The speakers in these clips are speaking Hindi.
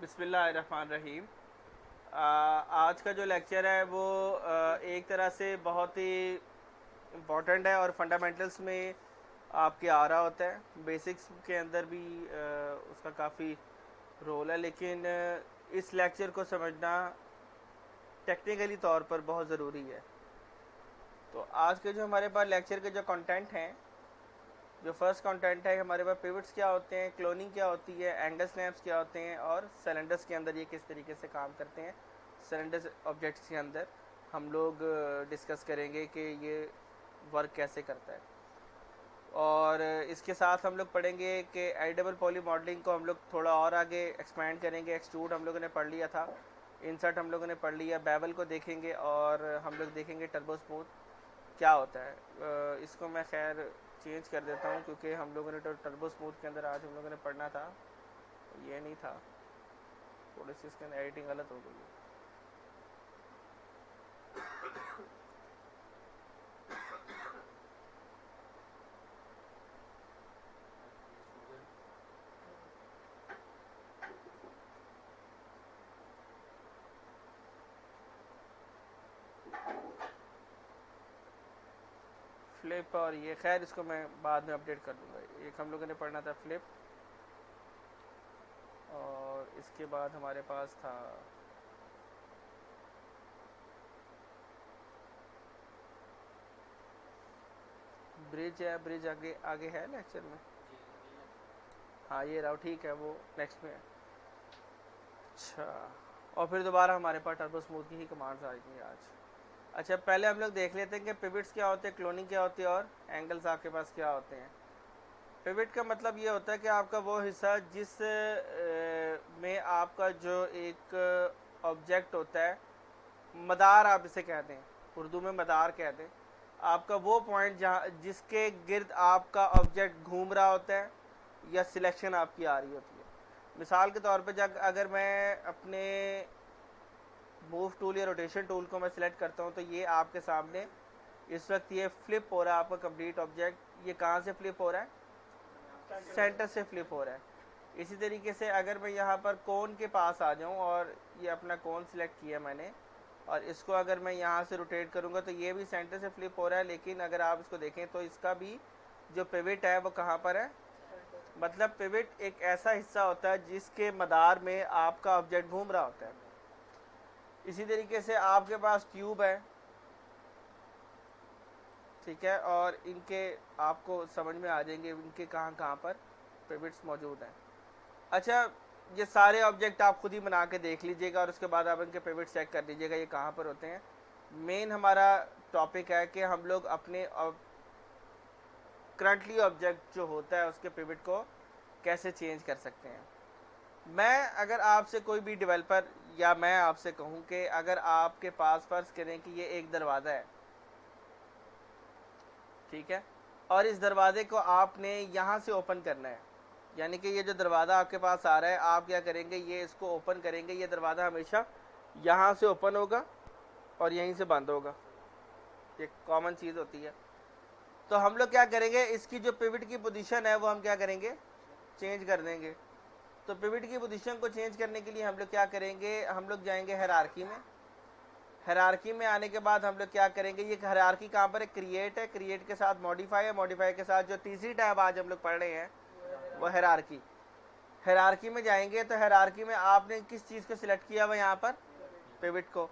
बिस्मिल्लाहिर्रहमानिर्रहीम। आज का जो लेक्चर है वो एक तरह से बहुत ही इम्पोर्टेंट है और फंडामेंटल्स में आपके आ रहा होता है। बेसिक्स के अंदर भी उसका काफ़ी रोल है, लेकिन इस लेक्चर को समझना टेक्निकली तौर पर बहुत ज़रूरी है। तो आज के जो हमारे पास लेक्चर के जो कंटेंट हैं, जो फर्स्ट कंटेंट है हमारे पास पिवट्स क्या होते हैं, क्लोनिंग क्या होती है, एंगल स्नैप्स क्या होते हैं और सिलेंडर्स के अंदर ये किस तरीके से काम करते हैं। सिलेंडर्स ऑब्जेक्ट्स के अंदर हम लोग डिस्कस करेंगे कि ये वर्क कैसे करता है। और इसके साथ हम लोग पढ़ेंगे कि एडिबल पॉली मॉडलिंग को हम लोग थोड़ा और आगे एक्सपैंड करेंगे। एक्सट्रूड हम लोगों ने पढ़ लिया था, इंसर्ट हम लोगों ने पढ़ लिया, बेवल को देखेंगे और हम लोग देखेंगे टर्बो स्मूथ क्या होता है। इसको मैं खैर चेंज कर देता हूँ क्योंकि हम लोगों ने तो टर्बो स्मूथ के अंदर आज हम लोगों ने पढ़ना था, ये नहीं था, थोड़ी सी इसके अंदर एडिटिंग गलत हो गई है। फ्लिप और ये खैर इसको मैं बाद में अपडेट कर दूंगा। एक हम लोगों ने पढ़ना था फ्लिप, और इसके बाद हमारे पास था ब्रिज है। ब्रिज आगे आगे है लेक्चर में, हाँ ये रहा, ठीक है, वो नेक्स्ट में है। अच्छा, और फिर दोबारा हमारे पास टर्बो स्मूथ की ही कमांड्स आएंगी आज। अच्छा, पहले हम लोग देख लेते हैं कि पिवट्स क्या होते हैं, क्लोनिंग क्या होती है और एंगल्स आपके पास क्या होते हैं। पिवट का मतलब ये होता है कि आपका वो हिस्सा जिस में आपका जो एक ऑब्जेक्ट होता है, मदार आप इसे कहते हैं, उर्दू में मदार कहते हैं, आपका वो पॉइंट जहाँ जिसके गिर्द आपका ऑब्जेक्ट घूम रहा होता है या सिलेक्शन आपकी आ रही होती है। मिसाल के तौर पे जब अगर मैं अपने मूव टूल या रोटेशन टूल को मैं सिलेक्ट करता हूँ तो ये आपके सामने इस वक्त ये फ्लिप हो रहा है आपका कंप्लीट ऑब्जेक्ट। ये कहाँ से फ्लिप हो रहा है? सेंटर से फ्लिप हो रहा है। इसी तरीके से अगर मैं यहाँ पर कोन के पास आ जाऊँ और ये अपना कोन सिलेक्ट किया मैंने, और इसको अगर मैं यहाँ से रोटेट करूँगा तो ये भी सेंटर से फ्लिप हो रहा है, लेकिन अगर आप इसको देखें तो इसका भी जो पिवट है वो कहाँ पर है? मतलब पिवट एक ऐसा हिस्सा होता है जिसके मदार में आपका ऑब्जेक्ट घूम रहा होता है। इसी तरीके से आपके पास ट्यूब है, ठीक है, और इनके आपको समझ में आ जाएंगे इनके कहाँ कहाँ पर पिवट्स मौजूद हैं। अच्छा, ये सारे ऑब्जेक्ट आप खुद ही बना के देख लीजिएगा और उसके बाद आप इनके पिवट चेक कर लीजिएगा ये कहाँ पर होते हैं। मेन हमारा टॉपिक है कि हम लोग अपने करंटली ऑब्जेक्ट जो होता है उसके पिवट को कैसे चेंज कर सकते हैं। मैं अगर आपसे कोई भी डेवलपर या मैं आपसे कहूँ कि अगर आपके पास फर्ज करें कि ये एक दरवाज़ा है, ठीक है, और इस दरवाजे को आपने यहाँ से ओपन करना है, यानी कि ये जो दरवाज़ा आपके पास आ रहा है आप क्या करेंगे, ये इसको ओपन करेंगे, ये दरवाज़ा हमेशा यहाँ से ओपन होगा और यहीं से बंद होगा, ये कॉमन चीज़ होती है। तो हम लोग क्या करेंगे, इसकी जो पिवट की पोजीशन है वो हम क्या करेंगे, चेंज कर देंगे। तो पिवट की पोजीशन को चेंज करने के लिए हम लोग क्या करेंगे, हम लोग जाएंगे हायरार्की में। हायरार्की में आने के बाद हम लोग क्या करेंगे, ये हायरार्की कहाँ पर है? क्रिएट है, क्रिएट के साथ मॉडिफाई है, मॉडिफाई के साथ जो तीसरी टैब आज हम लोग पढ़ रहे हैं वो हायरार्की। हायरार्की में जाएंगे तो हायरार्की में आपने किस चीज़ को सिलेक्ट किया हुआ यहाँ पर? पिवट को,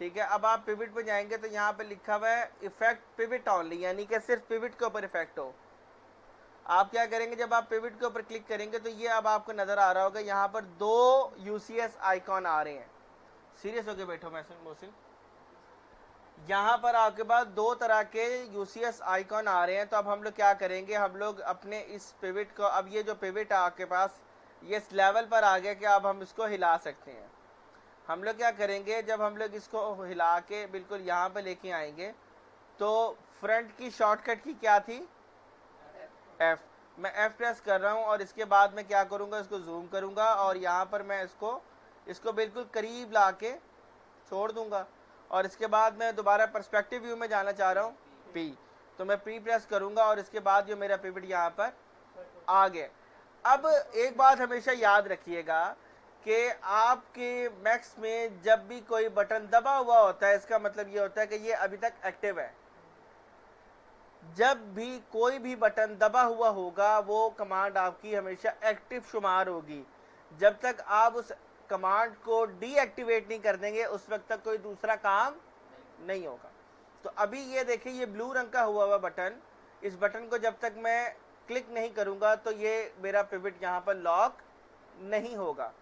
ठीक है। अब आप पिवट पे जाएंगे तो यहाँ पे लिखा हुआ है इफेक्ट पिवट ऑनली, यानी कि सिर्फ पिवट के ऊपर इफेक्ट हो। आप क्या करेंगे, जब आप पिवट के ऊपर क्लिक करेंगे तो ये अब आपको नजर आ रहा होगा यहाँ पर दो यूसीएस आइकॉन आ रहे हैं। सीरियस होके बैठो मोहसिन, यहाँ पर आपके पास दो तरह के यूसीएस आइकॉन आ रहे हैं। तो अब हम लोग क्या करेंगे, हम लोग अपने इस पिवट को, अब ये जो पिवट है आपके पास ये इस लेवल पर आ गया कि अब हम इसको हिला सकते हैं। हम लोग क्या करेंगे, जब हम लोग इसको हिला के बिल्कुल यहाँ पे लेके आएंगे तो फ्रंट की शॉर्टकट की क्या थी? एफ। मैं एफ प्रेस कर रहा हूँ और इसके बाद मैं क्या करूँगा, इसको जूम करूँगा और यहाँ पर मैं इसको बिल्कुल करीब ला के छोड़ दूंगा। और इसके बाद मैं दोबारा पर्सपेक्टिव व्यू में जाना चाह रहा हूँ, पी, तो मैं पी प्रेस करूँगा और इसके बाद जो मेरा पिवट यहाँ पर आ गया। अब एक बात हमेशा याद रखिएगा कि आपके मैक्स में जब भी कोई बटन दबा हुआ होता है, इसका मतलब ये होता है कि ये अभी तक एक्टिव है। जब भी कोई भी बटन दबा हुआ होगा वो कमांड आपकी हमेशा एक्टिव शुमार होगी। जब तक आप उस कमांड को डीएक्टिवेट नहीं कर देंगे उस वक्त तक कोई दूसरा काम नहीं होगा। तो अभी ये देखिए, ये ब्लू रंग का हुआ बटन, इस बटन को जब तक मैं क्लिक नहीं करूंगा तो ये मेरा पिवट यहाँ पर लॉक नहीं होगा।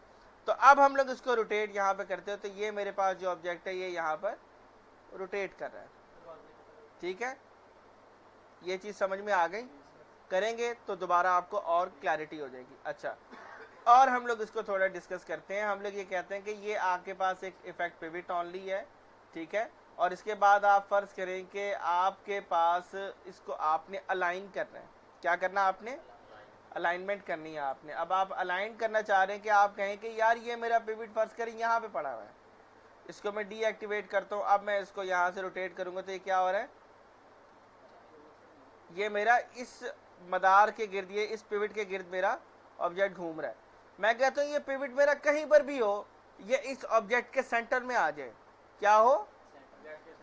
तो अब हम लोग इसको रोटेट यहाँ पे करते हैं, तो ये मेरे पास जो ऑब्जेक्ट है ये यहाँ पर रोटेट कर रहा है। ठीक है, ये चीज़ समझ में आ गई? करेंगे तो दोबारा आपको और क्लैरिटी हो जाएगी। अच्छा, और हम लोग इसको थोड़ा डिस्कस करते हैं। हम लोग ये कहते हैं कि ये आपके पास एक इफेक्ट पिवट ऑनली है, ठीक है, और इसके बाद आप फर्ज करें कि आपके पास इसको आपने अलाइन करना है। क्या करना? आपने अलाइनमेंट करनी है आपने। अब आप अलाइन करना चाह रहे हैं कि आप कहें कि यार ये मेरा पिवट फर्ज करें यहाँ पे पड़ा हुआ है, इसको मैं डीएक्टिवेट करता हूँ। अब मैं इसको यहाँ से रोटेट करूँगा तो ये क्या हो रहा है, ये मेरा इस मदार के गिर्द, ये इस पिवट के गिर्द मेरा ऑब्जेक्ट घूम रहा है। मैं कहता हूँ ये पिवट मेरा कहीं पर भी हो, ये इस ऑब्जेक्ट के सेंटर में आ जाए। क्या हो?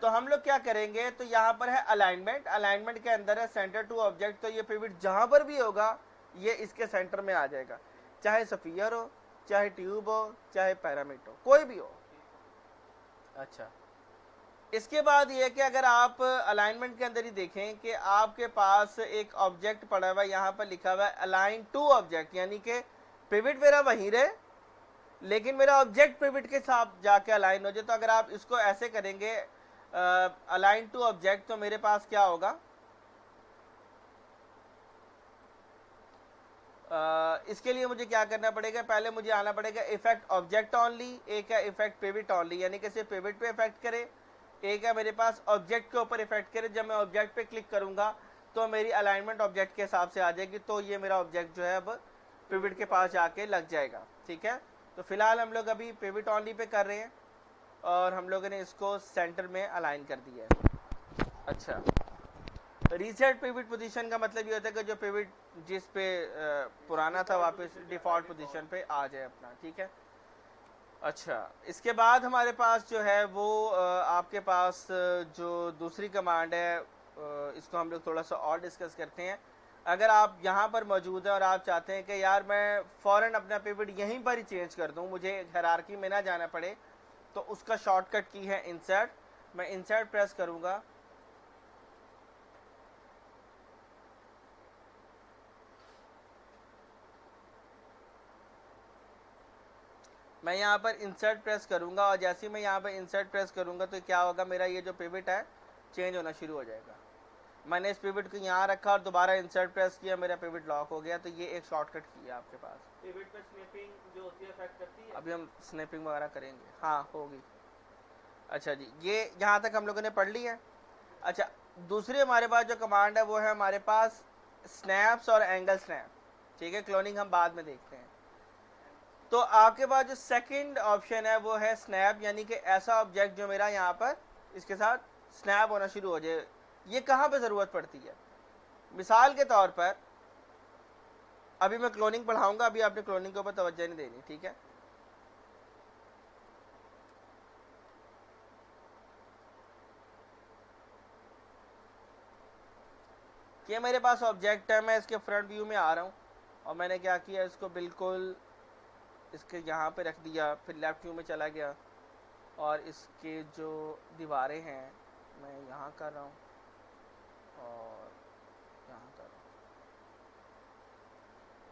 तो हम लोग क्या करेंगे, तो यहाँ पर है अलाइनमेंट, अलाइनमेंट के अंदर है सेंटर टू ऑब्जेक्ट। तो ये पिवट जहाँ पर भी होगा ये इसके सेंटर में आ जाएगा, चाहे स्फीयर हो, चाहे ट्यूब हो, चाहे पैरामिड हो, कोई भी हो। अच्छा, इसके बाद ये कि अगर आप अलाइनमेंट के अंदर ही देखें कि आपके पास एक ऑब्जेक्ट पड़ा हुआ है, यहाँ पर लिखा हुआ है अलाइन टू ऑब्जेक्ट, यानी कि पिवट मेरा वहीं रहे लेकिन मेरा ऑब्जेक्ट पिवट के साथ जाके अलाइन हो जाए। तो अगर आप इसको ऐसे करेंगे अलाइन टू ऑब्जेक्ट, तो मेरे पास क्या होगा, इसके लिए मुझे क्या करना पड़ेगा, पहले मुझे आना पड़ेगा इफेक्ट ऑब्जेक्ट ऑनली, एक है इफेक्ट पिवट ऑनली, यानी कि सिर्फ पिवट पे इफेक्ट करे, एक है मेरे पास ऑब्जेक्ट के ऊपर इफेक्ट करे। जब मैं ऑब्जेक्ट पे क्लिक करूंगा तो मेरी अलाइनमेंट ऑब्जेक्ट के हिसाब से आ जाएगी, तो ये मेरा ऑब्जेक्ट जो है अब पिवट के पास जाके लग जाएगा। ठीक है, तो फिलहाल हम लोग अभी पिवट ऑनली पे कर रहे हैं और हम लोगों ने इसको सेंटर में अलाइन कर दिया है। अच्छा, रीसेट पिवट पोजीशन का मतलब ये होता है कि जो पिवट जिस पे पुराना था वापस डिफॉल्ट पोजीशन पे आ जाए अपना। ठीक है, अच्छा, इसके बाद हमारे पास जो है वो आपके पास जो दूसरी कमांड है, इसको हम लोग थोड़ा सा और डिस्कस करते हैं। अगर आप यहाँ पर मौजूद हैं और आप चाहते हैं कि यार मैं फ़ौरन अपना पिवट यहीं पर ही चेंज कर दूँ, मुझे हायरार्की में ना जाना पड़े, तो उसका शॉर्टकट की है इंसर्ट। मैं इंसर्ट प्रेस करूँगा, मैं यहाँ पर इंसर्ट प्रेस करूँगा और जैसे ही मैं यहाँ पर इंसर्ट प्रेस करूँगा तो क्या होगा, मेरा ये जो पिवट है चेंज होना शुरू हो जाएगा। मैंने इस पिवट को यहाँ रखा और दोबारा इंसर्ट प्रेस किया, मेरा पिवट लॉक हो गया। तो ये एक शॉर्टकट की है आपके पास। पिवट पे स्नैपिंग जो होती है इफेक्ट करती है? अभी हम स्नैपिंग वगैरह करेंगे, हाँ होगी। अच्छा जी, ये यहाँ तक हम लोगों ने पढ़ लिया है। अच्छा, दूसरी हमारे पास जो कमांड है वो है हमारे पास स्नैप्स और एंगल स्नैप। ठीक है, क्लोनिंग हम बाद में देखते हैं। तो आपके पास जो सेकंड ऑप्शन है वो है स्नैप, यानी कि ऐसा ऑब्जेक्ट जो मेरा यहाँ पर इसके साथ स्नैप होना शुरू हो जाए। ये कहाँ पे ज़रूरत पड़ती है? मिसाल के तौर पर अभी मैं क्लोनिंग पढ़ाऊंगा, अभी आपने क्लोनिंग के ऊपर तवज्जो नहीं देनी। ठीक है, ये मेरे पास ऑब्जेक्ट है, मैं इसके फ्रंट व्यू में आ रहा हूँ और मैंने क्या किया, इसको बिल्कुल इसके यहाँ पे रख दिया, फिर लेफ्ट व्यू में चला गया और इसके जो दीवारें हैं मैं यहाँ कर रहा हूँ और यहाँ कर रहा हूँ।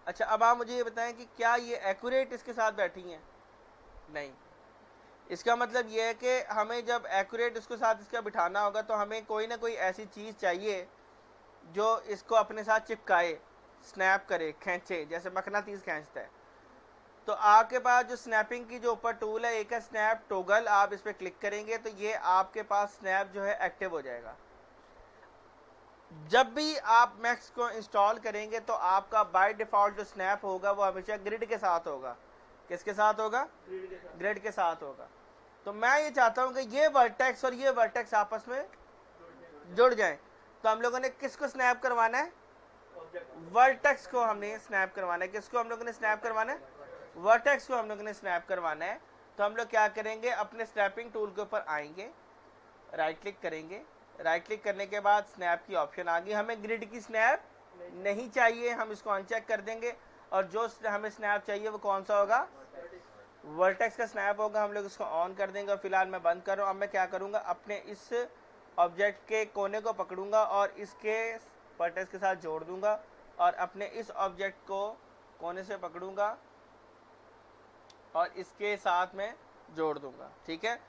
अच्छा, अब आप मुझे ये बताएं कि क्या ये एक्यूरेट इसके साथ बैठी हैं? नहीं। इसका मतलब ये है कि हमें जब एक्यूरेट इसके साथ इसका बिठाना होगा तो हमें कोई ना कोई ऐसी चीज़ चाहिए जो इसको अपने साथ चिपकाए, स्नैप करे, खींचे, जैसे मकनातीस खींचता है। तो आपके पास जो स्नैपिंग की जो ऊपर टूल है, एक है स्नैप टोगल, आप इस पर क्लिक करेंगे तो ये आपके पास स्नैप जो है एक्टिव हो जाएगा। जब भी आप मैक्स को इंस्टॉल करेंगे तो आपका बाय डिफ़ॉल्ट जो स्नैप होगा वो हमेशा ग्रिड के साथ होगा। किसके साथ होगा? ग्रिड के साथ होगा। तो मैं ये चाहता हूँ कि ये वर्टेक्स और ये वर्टेक्स आपस में जुड़ जाएं। तो हम लोगों ने किसको स्नैप करवाना है? वर्टेक्स को हमने स्नैप करवाना है। किसको हम लोगों ने स्नैप करवाना है? वर्टेक्स को हम लोग ने स्नैप करवाना है, तो हम लोग क्या करेंगे, अपने स्नैपिंग टूल के ऊपर आएंगे, राइट क्लिक करेंगे, राइट क्लिक करने के बाद स्नैप की ऑप्शन आ गई, हमें ग्रिड की स्नैप नहीं चाहिए, हम इसको अनचेक कर देंगे, और जो हमें स्नैप चाहिए वो कौन सा होगा, वर्टेक्स का स्नैप होगा, हम लोग इसको ऑन कर देंगे। और फिलहाल मैं बंद कर रहा हूँ। अब मैं क्या करूँगा, अपने इस ऑब्जेक्ट के कोने को पकड़ूंगा और इसके वर्टेक्स के साथ जोड़ दूंगा, और अपने इस ऑब्जेक्ट को कोने से पकड़ूंगा और इसके साथ में जोड़ दूंगा। ठीक है,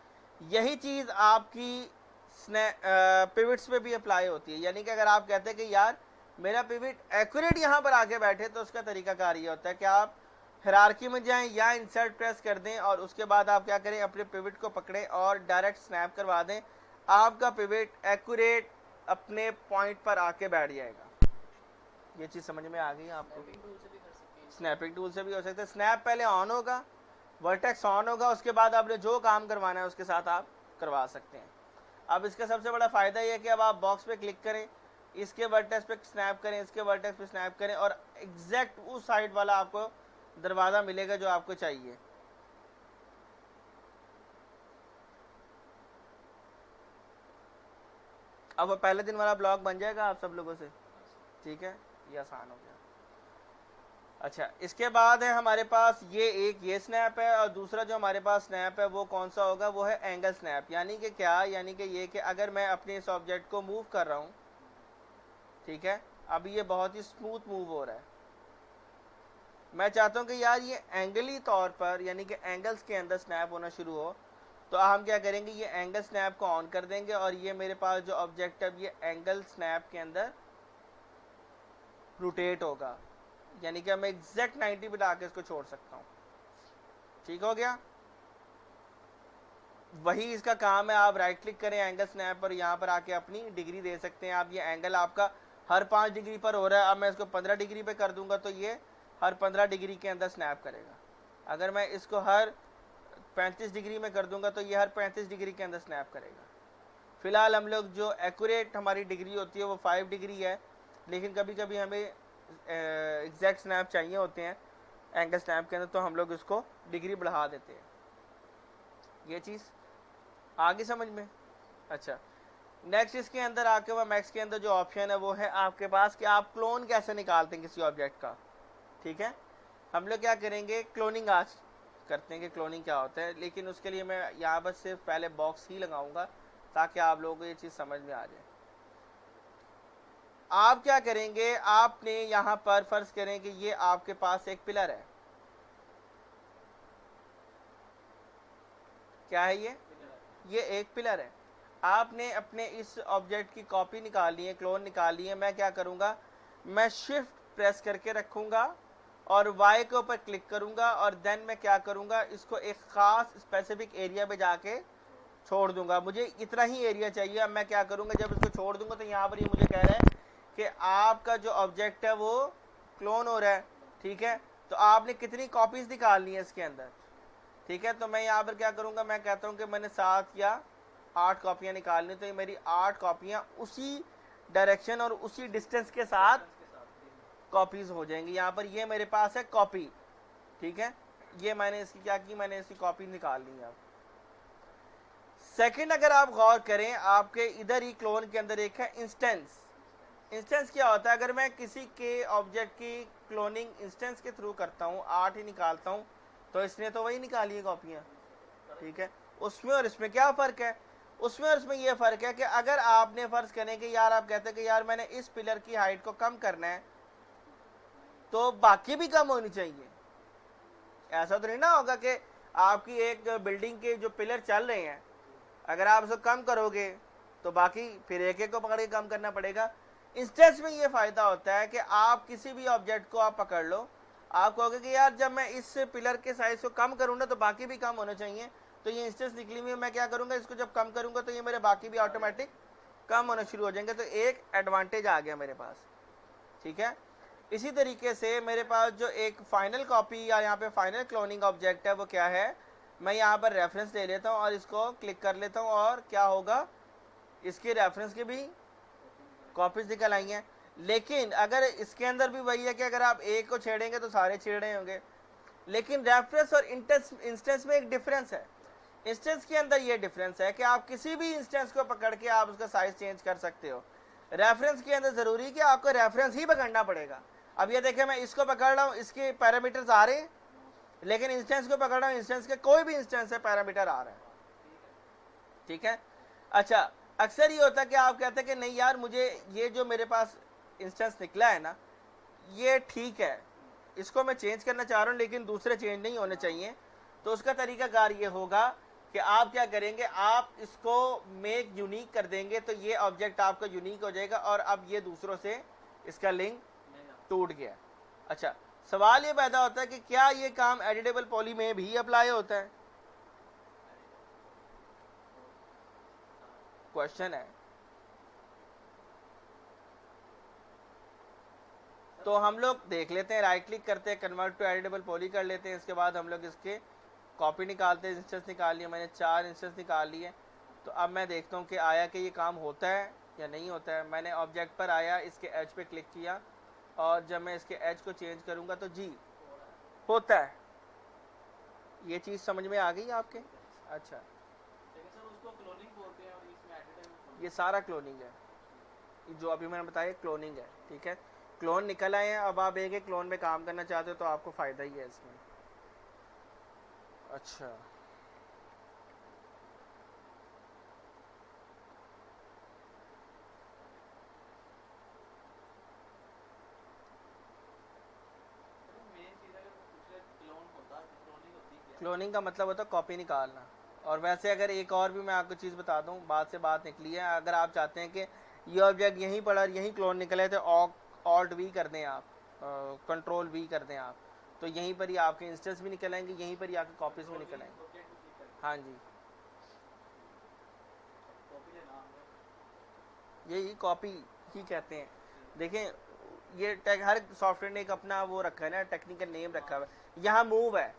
यही चीज़ आपकी पिविट्स पे भी अप्लाई होती है। यानी कि अगर आप कहते हैं कि यार मेरा पिविट एक्यूरेट यहाँ पर आके बैठे, तो उसका तरीकाकार ये होता है कि आप हिरार्की में जाएं या इंसर्ट प्रेस कर दें, और उसके बाद आप क्या करें, अपने पिविट को पकड़ें और डायरेक्ट स्नैप करवा दें, आपका पिविट एक्यूरेट अपने पॉइंट पर आके बैठ जाएगा। ये चीज़ समझ में आ गई आपको? स्नैपिंग टूल से भी हो सकता है। स्नैप पहले ऑन होगा, वर्टेक्स ऑन होगा, उसके बाद आपने जो काम करवाना है उसके साथ आप करवा सकते हैं। अब इसका सबसे बड़ा फ़ायदा ये है कि अब आप बॉक्स पे क्लिक करें, इसके वर्टेक्स पे स्नैप करें, इसके वर्टेक्स पे स्नैप करें, और एग्जैक्ट उस साइड वाला आपको दरवाज़ा मिलेगा जो आपको चाहिए। अब वो पहले दिन वाला ब्लॉग बन जाएगा आप सब लोगों से। ठीक है, ये आसान हो गया। अच्छा, इसके बाद है हमारे पास ये स्नैप है, और दूसरा जो हमारे पास स्नैप है वो कौन सा होगा, वो है एंगल स्नैप। यानी कि क्या, यानी कि ये कि अगर मैं अपने इस ऑब्जेक्ट को मूव कर रहा हूँ, ठीक है, अभी ये बहुत ही स्मूथ मूव हो रहा है, मैं चाहता हूँ कि यार ये एंगली तौर पर, यानी कि एंगल्स के अंदर स्नैप होना शुरू हो, तो हम क्या करेंगे, ये एंगल स्नैप को ऑन कर देंगे, और ये मेरे पास जो ऑब्जेक्ट है ये एंगल स्नैप के अंदर रोटेट होगा। यानी कि मैं एग्जैक्ट 90 पे लाके इसको छोड़ सकता हूँ। ठीक हो गया, वही इसका काम है। आप राइट क्लिक करें एंगल स्नैप पर, यहाँ पर आके अपनी डिग्री दे सकते हैं आप। ये एंगल आपका हर 5 डिग्री पर हो रहा है, अब मैं इसको 15 डिग्री पे कर दूंगा तो ये हर 15 डिग्री के अंदर स्नैप करेगा। अगर मैं इसको हर 35 डिग्री में कर दूंगा तो ये हर 35 डिग्री के अंदर स्नैप करेगा। फिलहाल हम लोग जो एक्यूरेट हमारी डिग्री होती है वो 5 डिग्री है, लेकिन कभी कभी हमें एग्जैक्ट स्नैप चाहिए होते हैं एंगल स्नैप के अंदर, तो हम लोग इसको डिग्री बढ़ा देते हैं। ये चीज़ आगे समझ में? अच्छा, नेक्स्ट इसके अंदर आके हुआ मैक्स के अंदर जो ऑप्शन है वो है आपके पास कि आप क्लोन कैसे निकालते हैं किसी ऑब्जेक्ट का। ठीक है, हम लोग क्या करेंगे, क्लोनिंग आज करते हैं कि क्लोनिंग क्या होता है, लेकिन उसके लिए मैं यहाँ पर सिर्फ पहले बॉक्स ही लगाऊंगा ताकि आप लोगों को ये चीज़ समझ में आ जाए। आप क्या करेंगे, आपने यहाँ पर फर्ज करें कि ये आपके पास एक पिलर है। क्या है ये एक पिलर है। आपने अपने इस ऑब्जेक्ट की कॉपी निकाली है, क्लोन निकाली है। मैं क्या करूँगा, मैं शिफ्ट प्रेस करके रखूँगा और वाई के ऊपर क्लिक करूँगा, और देन मैं क्या करूँगा, इसको एक ख़ास स्पेसिफिक एरिया पे जाके छोड़ दूँगा। मुझे इतना ही एरिया चाहिए। अब मैं क्या करूँगा, जब इसको छोड़ दूँगा तो यहाँ पर ये मुझे कह रहा है कि आपका जो ऑब्जेक्ट है वो क्लोन हो रहा है। ठीक है, तो आपने कितनी कॉपीज़ निकालनी है इसके अंदर। ठीक है, तो मैं यहाँ पर क्या करूँगा, मैं कहता हूँ कि मैंने 7 या 8 कॉपियाँ निकालनी, तो ये मेरी 8 कॉपियाँ उसी डायरेक्शन और उसी डिस्टेंस के साथ कॉपीज़ हो जाएंगी। यहाँ पर ये मेरे पास है कॉपी। ठीक है, ये मैंने इसकी क्या की, मैंने इसकी कॉपी निकाल ली। अब सेकंड, अगर आप गौर करें, आपके इधर ही क्लोन के अंदर एक है इंस्टेंस। इंस्टेंस क्या होता है, अगर मैं किसी के ऑब्जेक्ट की क्लोनिंग इंस्टेंस के थ्रू करता हूँ, 8 ही निकालता हूँ, तो इसने तो वही निकाली है कॉपियाँ। ठीक है, उसमें और इसमें क्या फ़र्क है, उसमें और इसमें यह फ़र्क है कि अगर आपने फ़र्ज़ करें कि यार आप कहते हैं कि यार मैंने इस पिलर की हाइट को कम करना है, तो बाकी भी कम होनी चाहिए। ऐसा तो नहीं ना होगा कि आपकी एक बिल्डिंग के जो पिलर चल रहे हैं, अगर आप उसको कम करोगे तो बाकी फिर एक एक को पकड़ के कम करना पड़ेगा। इंस्टेंस में ये फ़ायदा होता है कि आप किसी भी ऑब्जेक्ट को आप पकड़ लो, आप कहोगे कि यार जब मैं इस पिलर के साइज़ को कम करूँ ना तो बाकी भी कम होने चाहिए, तो ये इंस्टेंस निकली हुई है। मैं क्या करूँगा, इसको जब कम करूँगा तो ये मेरे बाकी भी ऑटोमेटिक कम होना शुरू हो जाएंगे। तो एक एडवांटेज आ गया मेरे पास। ठीक है, इसी तरीके से मेरे पास जो एक फाइनल कॉपी या यहाँ पे फाइनल क्लोनिंग ऑब्जेक्ट है वो क्या है, मैं यहाँ पर रेफरेंस ले लेता हूँ और इसको क्लिक कर लेता हूँ, और क्या होगा, इसके रेफरेंस की भी कॉपीज निकल आई हैं। लेकिन अगर इसके अंदर भी वही है कि अगर आप एक को छेड़ेंगे तो सारे छेड़े होंगे, लेकिन रेफरेंस और इंस्टेंस में एक डिफरेंस है। इंस्टेंस के अंदर ये डिफरेंस है कि आप किसी भी इंस्टेंस को पकड़ के आप उसका साइज चेंज कर सकते हो। रेफरेंस के अंदर जरूरी कि आपको रेफरेंस ही पकड़ना पड़ेगा। अब ये देखें, मैं इसको पकड़ रहा हूँ, इसके पैरामीटर्स आ रहे हैं, लेकिन इंस्टेंस को पकड़ रहा हूँ, इंस्टेंस के कोई भी इंस्टेंस से पैरामीटर आ रहा है। ठीक है। अच्छा, अक्सर ये होता है कि आप कहते हैं कि नहीं यार, मुझे ये जो मेरे पास इंस्टेंस निकला है ना, ये ठीक है, इसको मैं चेंज करना चाह रहा हूँ, लेकिन दूसरे चेंज नहीं होने चाहिए। तो उसका तरीकाकार ये होगा कि आप क्या करेंगे, आप इसको मेक यूनिक कर देंगे, तो ये ऑब्जेक्ट आपका यूनिक हो जाएगा और अब ये दूसरों से इसका लिंक टूट गया। अच्छा, सवाल ये पैदा होता है कि क्या ये काम एडिटेबल पॉली में भी अप्लाई होता है? क्वेश्चन है। तो हम लोग देख लेते हैं, राइट क्लिक करते हैं, कन्वर्ट टू एडिटेबल पॉली कर लेते हैं। इसके बाद हम लोग इसके कॉपी निकालते हैं, इंस्टेंस निकाल लिए, मैंने 4 इंस्टेंस निकाल लिए। तो अब मैं देखता हूँ कि आया कि ये काम होता है या नहीं होता है। मैंने ऑब्जेक्ट पर आया, इसके एज पे क्लिक किया, और जब मैं इसके एज को चेंज करूँगा तो जी होता है। ये चीज़ समझ में आ गई आपके? अच्छा, सर उसको क्लोनिंग बोलते हैं और इसमें एडिटिव। ये सारा क्लोनिंग है, जो अभी मैंने बताया क्लोनिंग है। ठीक है, क्लोन निकल आए हैं, अब आप एक क्लोन में काम करना चाहते हो तो आपको फ़ायदा ही है इसमें। अच्छा, क्लोनिंग का मतलब होता है कॉपी निकालना। और वैसे अगर एक और भी मैं आपको चीज़ बता दूं, बात से बात निकली है, अगर आप चाहते हैं कि ये ऑब्जेक्ट यहीं पड़ा और यहीं क्लोन निकले, तो ऑल्ट वी कर दें आप, कंट्रोल वी कर दें आप, तो यहीं पर ही आपके इंस्टेंस भी निकल आएंगे, यहीं पर ही आपके कॉपीज भी निकल आएंगे। हाँ जी, यही कॉपी ही कहते हैं। देखें, ये हर सॉफ्टवेयर ने एक अपना वो रखा है ना, टेक्निकल नेम रखा हुआ है। यहाँ मूव है,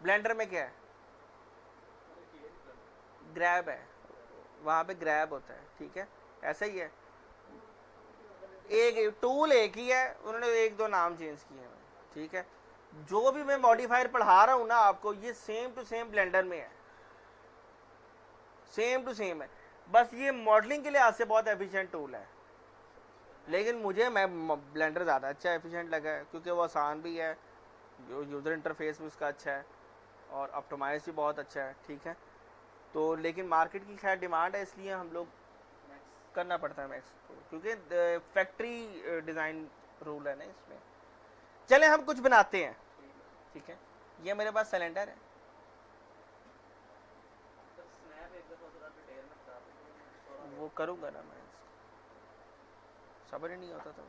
ब्लेंडर में क्या है? ग्रैब है, वहाँ पे ग्रैब होता है। ठीक है, ऐसा ही है, एक टूल एक ही है, उन्होंने एक दो नाम चेंज किए हैं। ठीक है, जो भी मैं मॉडिफायर पढ़ा रहा हूँ ना आपको, ये सेम टू सेम ब्लेंडर में है, सेम टू सेम है। बस ये मॉडलिंग के लिहाज से बहुत एफिशिएंट टूल है, लेकिन मुझे मैं ब्लेंडर ज़्यादा अच्छा एफिशिएंट लगा है, क्योंकि वो आसान भी है, जो यूज़र इंटरफेस भी उसका अच्छा है, और ऑप्टिमाइज भी बहुत अच्छा है। ठीक है, तो लेकिन मार्केट की खैर डिमांड है, इसलिए हम लोग करना पड़ता है मैक्स, क्योंकि फैक्ट्री डिज़ाइन रूल है ना इसमें। चलें हम कुछ बनाते हैं। ठीक है, ये मेरे पास सिलेंडर है, वो करूँगा ना मैं, सब्र ही नहीं होता था।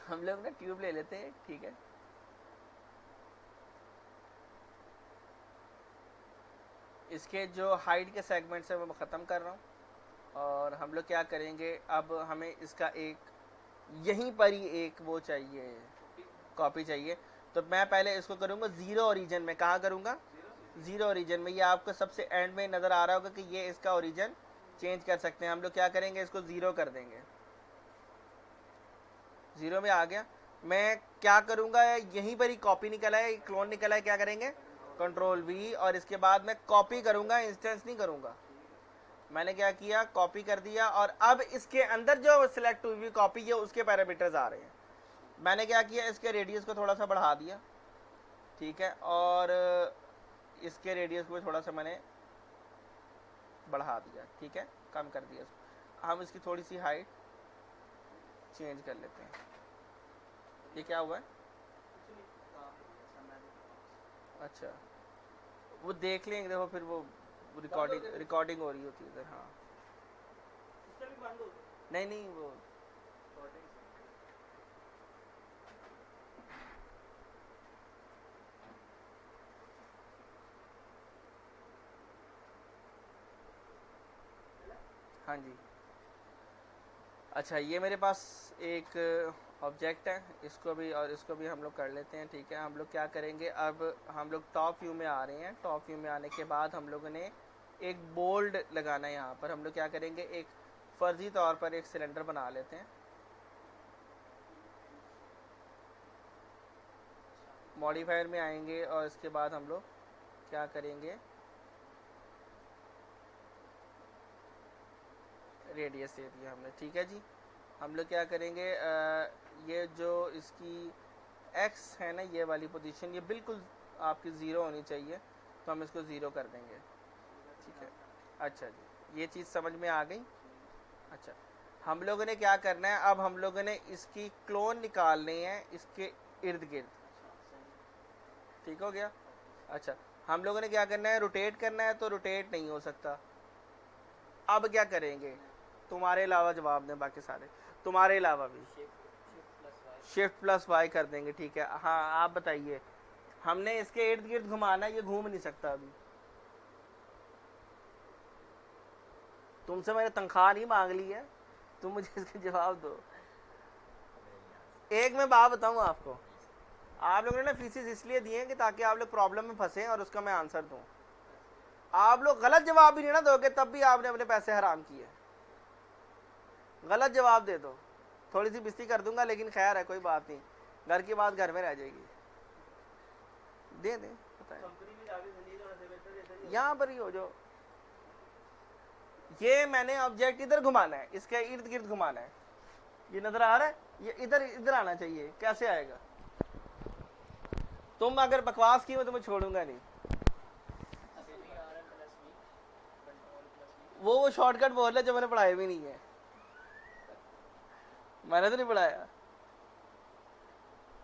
हम लोग ना ट्यूब ले लेते हैं। ठीक है, इसके जो हाइट के सेगमेंट्स है वो मैं ख़त्म कर रहा हूँ, और हम लोग क्या करेंगे, अब हमें इसका एक यहीं पर ही एक वो चाहिए, कॉपी चाहिए। तो मैं पहले इसको करूँगा ज़ीरो ओरिजिन में। कहाँ करूँगा? ज़ीरो ओरिजिन में। ये आपको सबसे एंड में नज़र आ रहा होगा कि ये इसका ओरिजिन चेंज कर सकते हैं। हम लोग क्या करेंगे, इसको ज़ीरो कर देंगे। ज़ीरो में आ गया। मैं क्या करूँगा, यहीं पर ही कॉपी निकला है, क्लोन निकला है, क्या करेंगे, कंट्रोल वी, और इसके बाद मैं कॉपी करूँगा, इंस्टेंस नहीं करूँगा। मैंने क्या किया, कॉपी कर दिया, और अब इसके अंदर जो सिलेक्ट हुई हुई कॉपी है उसके पैरामीटर्स आ रहे हैं। मैंने क्या किया, इसके रेडियस को थोड़ा सा बढ़ा दिया। ठीक है, और इसके रेडियस को थोड़ा सा मैंने बढ़ा दिया। ठीक है, कम कर दिया। हम इसकी थोड़ी सी हाइट चेंज कर लेते हैं। ये क्या हुआ है? अच्छा, वो देख लेंगे, देखो फिर वो रिकॉर्डिंग हो रही होती है इधर। हाँ, नहीं नहीं, वो हाँ जी। अच्छा, ये मेरे पास एक ऑब्जेक्ट है, इसको भी और इसको भी हम लोग कर लेते हैं। ठीक है, हम लोग क्या करेंगे, अब हम लोग टॉप व्यू में आ रहे हैं। टॉप व्यू में आने के बाद हम लोगों ने एक बोल्ड लगाना है। यहाँ पर हम लोग क्या करेंगे, एक फर्जी तौर पर एक सिलेंडर बना लेते हैं। मॉडिफायर में आएंगे और इसके बाद हम लोग क्या करेंगे, रेडियस दे दिया हमने, ठीक है जी। हम लोग क्या करेंगे, ये जो इसकी एक्स है ना, ये वाली पोजीशन ये बिल्कुल आपकी ज़ीरो होनी चाहिए, तो हम इसको ज़ीरो कर देंगे, ठीक है। अच्छा जी, ये चीज़ समझ में आ गई। अच्छा, हम लोगों ने क्या करना है, अब हम लोगों ने इसकी क्लोन निकालनी है इसके इर्द गिर्द, ठीक हो गया। अच्छा, हम लोगों ने क्या करना है, रोटेट करना है, तो रोटेट नहीं हो सकता। अब क्या करेंगे, तुम्हारे अलावा जवाब दें बाकी सारे, तुम्हारे अलावा भी शिफ्ट प्लस वाई कर देंगे, ठीक है। हाँ आप बताइए, हमने इसके इर्द गिर्द घुमाना, ये घूम नहीं सकता अभी। तुमसे मैंने तनख्वाह नहीं मांग ली है, तुम मुझे इसका जवाब दो। एक मैं बात बताऊं आपको, आप लोगों ने ना फीसिस इसलिए दिए हैं कि ताकि आप लोग प्रॉब्लम में फंसे और उसका मैं आंसर दूं। आप लोग गलत जवाब भी नहीं ना दोगे तब भी आपने अपने पैसे हराम किए। गलत जवाब दे दो, थोड़ी सी बिस्ती कर दूंगा, लेकिन खैर है कोई बात नहीं, घर की बात घर में रह जाएगी। दे दें, यहाँ पर ही हो जो, ये मैंने ऑब्जेक्ट इधर घुमाना है, इसके इर्द गिर्द घुमाना है, ये नजर आ रहा है, ये इधर इधर आना चाहिए, कैसे आएगा। तुम अगर बकवास की मैं तुम्हें छोड़ूंगा नहीं। वो शॉर्टकट बोल रहे जो मैंने पढ़ाया भी नहीं है, मैंने तो नहीं पढ़ाया,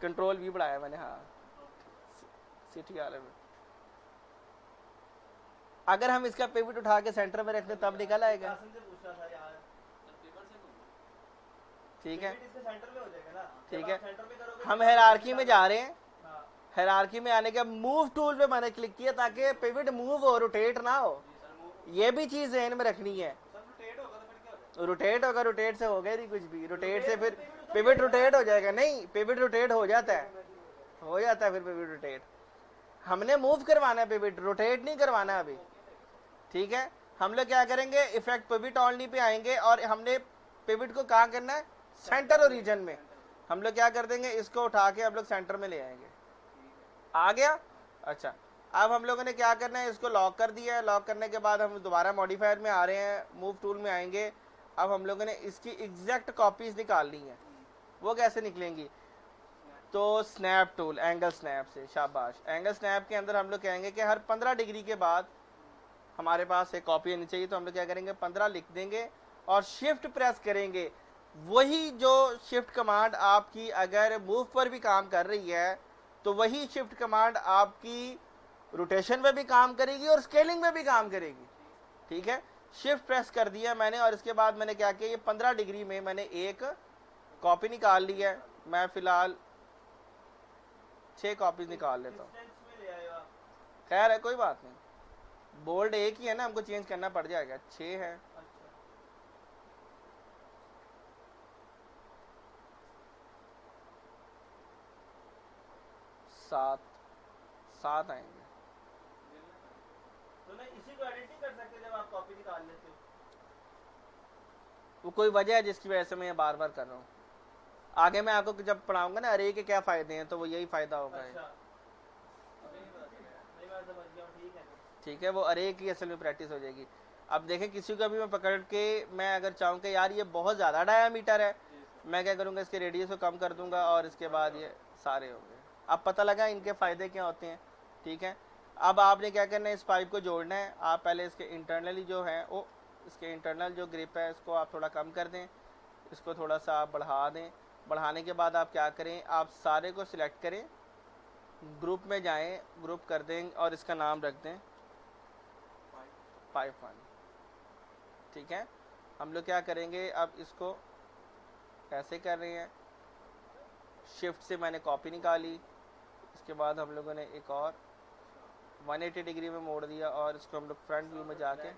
कंट्रोल भी पढ़ाया मैंने, हाँ सिटी आर में। अगर हम इसका पिवट उठा के सेंटर में रखते तब निकल आएगा, ठीक है ठीक है। हम हायरार्की में जा रहे हैं, हायरार्की में आने के मूव टूल पे मैंने क्लिक किया ताकि पिवट मूव हो, रोटेट ना हो, ये भी चीज ज़हन में रखनी है। रोटेट होगा, रोटेट से हो गया नहीं कुछ भी, रोटेट से फिर पिवट रोटेट हो जाएगा, नहीं पिवट रोटेट हो जाता है, फिर पिवट रोटेट। हमने मूव करवाना है, पिवट रोटेट नहीं करवाना अभी, ठीक है। हम लोग क्या करेंगे, इफेक्ट पिवट ओनली पे आएंगे और हमने पिवट को कहाँ करना है, सेंटर और रीजन में। हम लोग क्या कर देंगे, इसको उठा के हम लोग सेंटर में ले आएंगे, आ गया। अच्छा, अब हम लोगों ने क्या करना है, इसको लॉक कर दिया है, लॉक करने के बाद हम दोबारा मॉडिफायर में आ रहे हैं, मूव टूल में आएंगे। अब हम लोगों ने इसकी एग्जैक्ट कॉपीज निकालनी है, वो कैसे निकलेंगी, तो स्नैप टूल, एंगल स्नैप से, शाबाश। एंगल स्नैप के अंदर हम लोग कहेंगे कि हर 15 डिग्री के बाद हमारे पास एक कॉपी होनी चाहिए, तो हम लोग क्या करेंगे, 15 लिख देंगे और शिफ्ट प्रेस करेंगे। वही जो शिफ्ट कमांड आपकी अगर मूव पर भी काम कर रही है, तो वही शिफ्ट कमांड आपकी रोटेशन में भी काम करेगी और स्केलिंग में भी काम करेगी, ठीक है। शिफ्ट प्रेस कर दिया मैंने और इसके बाद मैंने क्या किया, ये 15 डिग्री में मैंने एक कॉपी निकाल ली है। मैं फिलहाल 6 कॉपीज निकाल लेता हूँ, खैर है कोई बात नहीं, बोल्ड एक ही है ना, हमको चेंज करना पड़ जाएगा, 6 है। सात आएंगे, तो मैं इसी को एडिट नहीं कर सकते जब आप कॉपी निकाल लेते हो, वो कोई वजह है जिसकी वजह से मैं ये बार बार कर रहा हूँ। आगे मैं आपको जब पढ़ाऊंगा ना अरे के क्या फायदे हैं, तो वो यही फायदा होगा। अच्छा। ठीक है, वो अरे की असल में प्रैक्टिस हो जाएगी। अब देखें, किसी को भी मैं पकड़ के मैं अगर चाहूँ कि यार ये बहुत ज़्यादा डायामीटर है, मैं क्या करूँगा, इसके रेडियस को कम कर दूंगा और इसके बाद ये सारे हो गए। अब पता लगा इनके फ़ायदे क्या होते हैं, ठीक है। अब आपने क्या करना है, इस पाइप को जोड़ना है। आप पहले इसके इंटरनली जो है वो, इसके इंटरनल जो ग्रिप है इसको आप थोड़ा कम कर दें, इसको थोड़ा सा आप बढ़ा दें। बढ़ाने के बाद आप क्या करें, आप सारे को सिलेक्ट करें, ग्रुप में जाएं, ग्रुप कर दें और इसका नाम रख दें पाइप 1, ठीक है। हम लोग क्या करेंगे, अब इसको ऐसे कर रहे हैं, शिफ्ट से मैंने कॉपी निकाली, इसके बाद हम लोगों ने एक और 180 डिग्री में मोड़ दिया और इसको हम लोग फ्रंट व्यू में जाके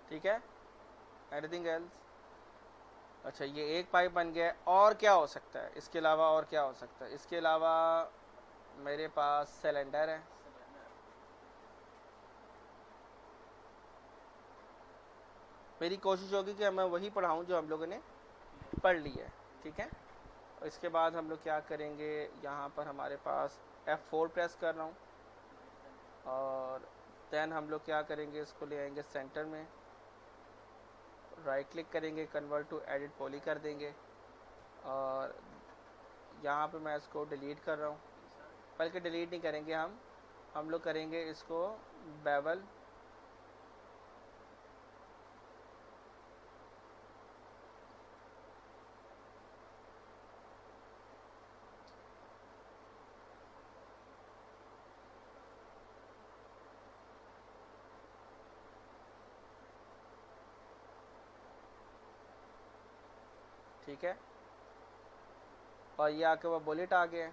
ठीक है। Anything else? अच्छा, ये एक पाइप बन गया है। और क्या हो सकता है इसके अलावा, और क्या हो सकता है इसके अलावा, मेरे पास सिलेंडर है, मेरी कोशिश होगी कि मैं वही पढ़ाऊँ जो हम लोगों ने पढ़ ली है, ठीक है। और इसके बाद हम लोग क्या करेंगे, यहाँ पर हमारे पास F4 प्रेस कर रहा हूँ, और देन हम लोग क्या करेंगे, इसको ले आएंगे सेंटर में, राइट क्लिक करेंगे, कन्वर्ट टू एडिट पॉली कर देंगे, और यहाँ पे मैं इसको डिलीट कर रहा हूँ, बल्कि डिलीट नहीं करेंगे, हम लोग करेंगे इसको बेवल, ठीक है। और ये आके वो बुलेट आ गया है,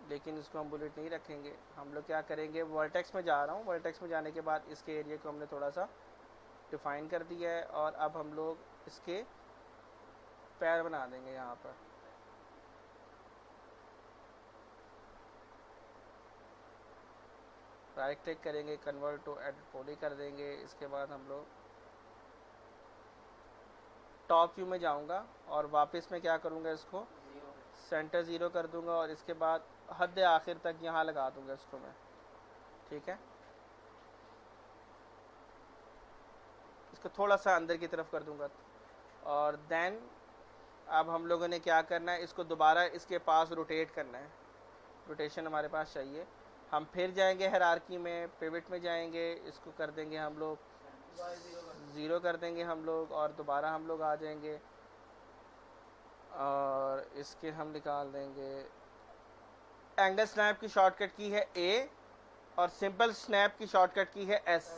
लेकिन इसको हम बुलेट नहीं रखेंगे। हम लोग क्या करेंगे, वर्टेक्स में जा रहा हूँ, वर्टेक्स में जाने के बाद इसके एरिया को हमने थोड़ा सा डिफाइन कर दिया है, और अब हम लोग इसके पैर बना देंगे यहाँ पर। राइट क्लिक करेंगे, कन्वर्ट टू एडिट पॉली कर देंगे। इसके बाद हम लोग टॉप व्यू में जाऊंगा और वापस में क्या करूंगा, इसको सेंटर ज़ीरो कर दूंगा, और इसके बाद हद आखिर तक यहाँ लगा दूंगा इसको मैं, ठीक है। इसको थोड़ा सा अंदर की तरफ कर दूंगा, और देन अब हम लोगों ने क्या करना है, इसको दोबारा इसके पास रोटेट करना है, रोटेशन हमारे पास चाहिए। हम फिर जाएंगे हायरार्की में, पिवट में जाएंगे, इसको कर देंगे हम लोग ज़ीरो कर देंगे हम लोग, और दोबारा हम लोग आ जाएंगे, और इसके हम निकाल देंगे। एंगल स्नैप की शॉर्टकट की है A, और सिंपल स्नैप की शॉर्टकट की है S।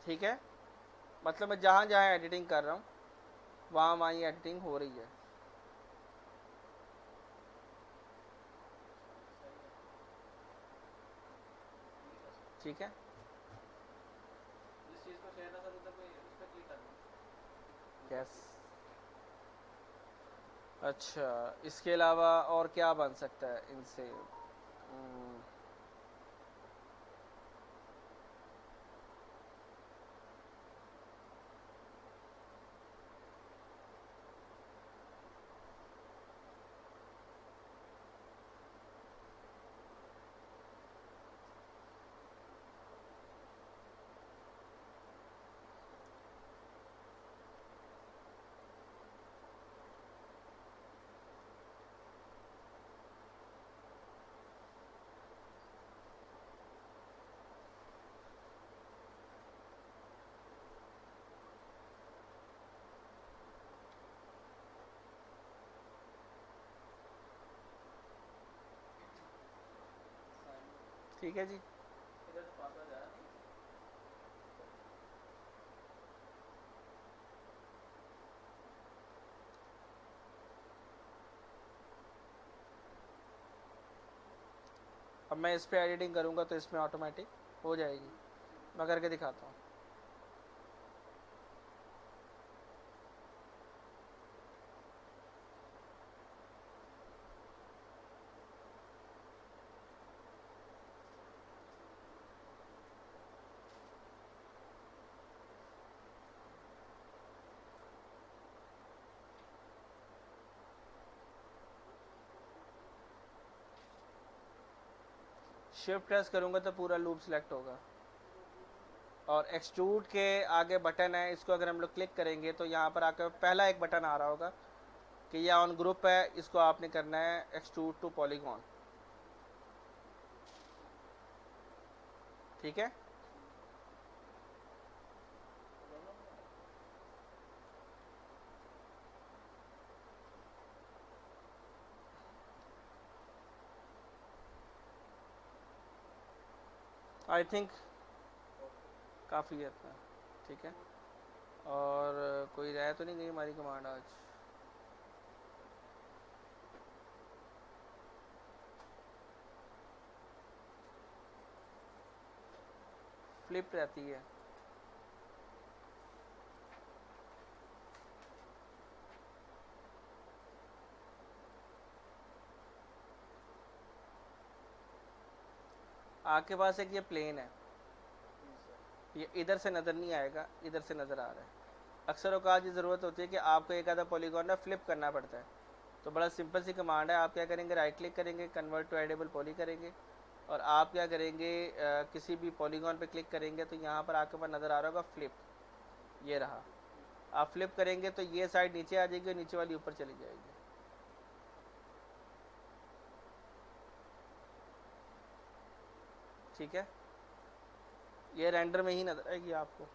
ठीक है, मतलब मैं जहाँ जहाँ एडिटिंग कर रहा हूँ वहाँ वहाँ ये एडिटिंग हो रही है। ठीक है, जिस चीज को शेयर ना करूँ तब मैं उस पर क्लिक कर दूँ। यस। अच्छा, इसके अलावा और क्या बन सकता है इनसे? ठीक है जी। इधर से पासवर्ड जा रहा नहीं। अब मैं इस पर एडिटिंग करूँगा तो इसमें ऑटोमेटिक हो जाएगी। मैं करके दिखाता हूँ। शिफ्ट प्रेस करूँगा तो पूरा लूप सिलेक्ट होगा, और एक्सट्रूड के आगे बटन है, इसको अगर हम लोग क्लिक करेंगे तो यहाँ पर आकर पहला एक बटन आ रहा होगा कि ये ऑन ग्रुप है, इसको आपने करना है एक्सट्रूड टू पॉलीगॉन। ठीक है, आई थिंक काफ़ी है इतना, ठीक है। और कोई राय तो नहीं गई हमारी कमांड आज? फ्लिप रहती है। आपके पास एक ये प्लेन है, ये इधर से नज़र नहीं आएगा, इधर से नज़र आ रहा है। अक्सर औकात ये ज़रूरत होती है कि आपको एक आधा पॉलीगॉन ना फ्लिप करना पड़ता है। तो बड़ा सिंपल सी कमांड है, आप क्या करेंगे, राइट क्लिक करेंगे, कन्वर्ट टू एडेबल पॉली करेंगे, और आप क्या करेंगे, किसी भी पॉलीगॉन पे क्लिक करेंगे तो यहाँ पर आपके पास नज़र आ रहा होगा फ्लिप, ये रहा। आप फ्लिप करेंगे तो ये साइड नीचे आ जाएगी और नीचे वाली ऊपर चली जाएगी। ठीक है, ये रेंडर में ही नजर आएगी आपको।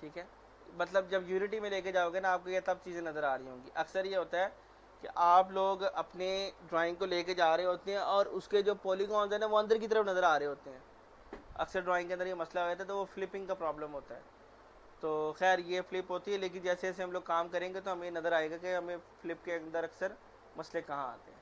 ठीक है, मतलब जब यूनिटी में लेके जाओगे ना आपको ये तब चीज़ें नज़र आ रही होंगी। अक्सर ये होता है कि आप लोग अपने ड्राइंग को लेके जा रहे होते हैं और उसके जो पॉलीगॉन्स हैं ना वो अंदर की तरफ नज़र आ रहे होते हैं। अक्सर ड्राइंग के अंदर ये मसला होता है, तो वो फ्लिपिंग का प्रॉब्लम होता है। तो खैर ये फ्लिप होती है, लेकिन जैसे जैसे हम लोग काम करेंगे तो हमें नज़र आएगा कि हमें फ्लिप के अंदर अक्सर मसले कहाँ आते हैं।